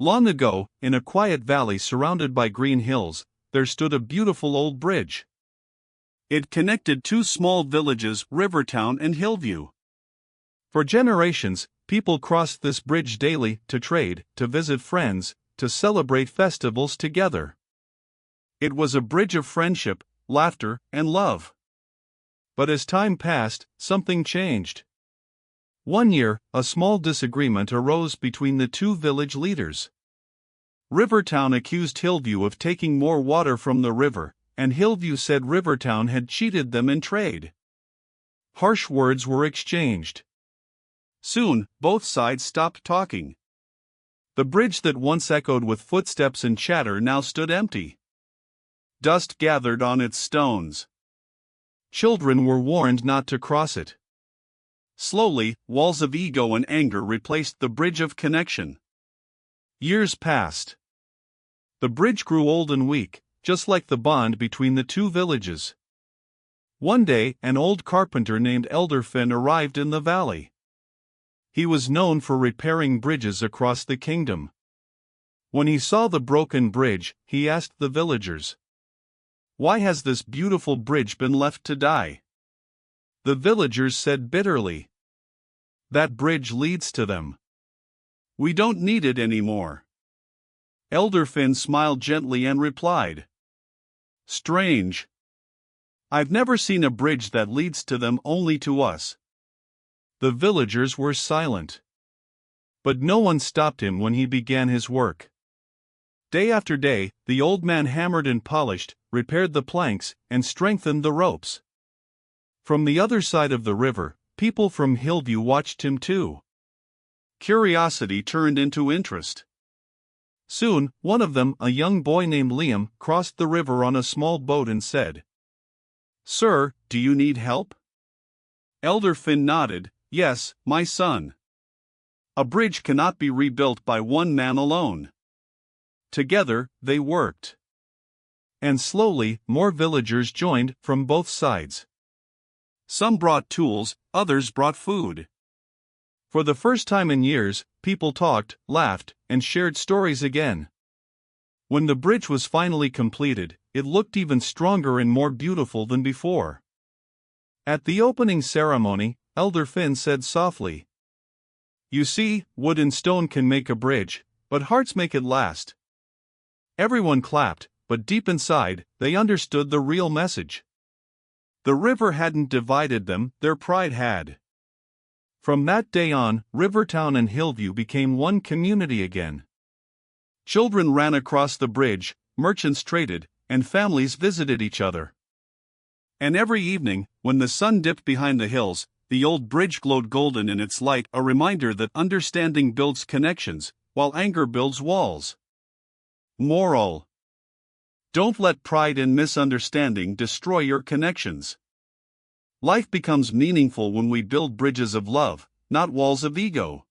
Long ago, in a quiet valley surrounded by green hills, there stood a beautiful old bridge. It connected two small villages, Rivertown and Hillview. For generations, people crossed this bridge daily to trade, to visit friends, to celebrate festivals together. It was a bridge of friendship, laughter, and love. But as time passed, something changed. One year, a small disagreement arose between the two village leaders. Rivertown accused Hillview of taking more water from the river, and Hillview said Rivertown had cheated them in trade. Harsh words were exchanged. Soon, both sides stopped talking. The bridge that once echoed with footsteps and chatter now stood empty. Dust gathered on its stones. Children were warned not to cross it. Slowly, walls of ego and anger replaced the bridge of connection. Years passed. The bridge grew old and weak, just like the bond between the two villages. One day, an old carpenter named Elder Finn arrived in the valley. He was known for repairing bridges across the kingdom. When he saw the broken bridge, he asked the villagers, "Why has this beautiful bridge been left to die?" The villagers said bitterly, "That bridge leads to them. We don't need it anymore." Elder Finn smiled gently and replied, "Strange. I've never seen a bridge that leads to them, only to us." The villagers were silent. But no one stopped him when he began his work. Day after day, the old man hammered and polished, repaired the planks, and strengthened the ropes. From the other side of the river, people from Hillview watched him too. Curiosity turned into interest. Soon, one of them, a young boy named Liam, crossed the river on a small boat and said, "Sir, do you need help?" Elder Finn nodded, "Yes, my son. A bridge cannot be rebuilt by one man alone." Together, they worked. And slowly, more villagers joined from both sides. Some brought tools, others brought food. For the first time in years, people talked, laughed, and shared stories again. When the bridge was finally completed, it looked even stronger and more beautiful than before. At the opening ceremony, Elder Finn said softly, "You see, wood and stone can make a bridge, but hearts make it last." Everyone clapped, but deep inside, they understood the real message. The river hadn't divided them, their pride had. From that day on, Rivertown and Hillview became one community again. Children ran across the bridge, merchants traded, and families visited each other. And every evening, when the sun dipped behind the hills, the old bridge glowed golden in its light, a reminder that understanding builds connections, while anger builds walls. Moral: don't let pride and misunderstanding destroy your connections. Life becomes meaningful when we build bridges of love, not walls of ego.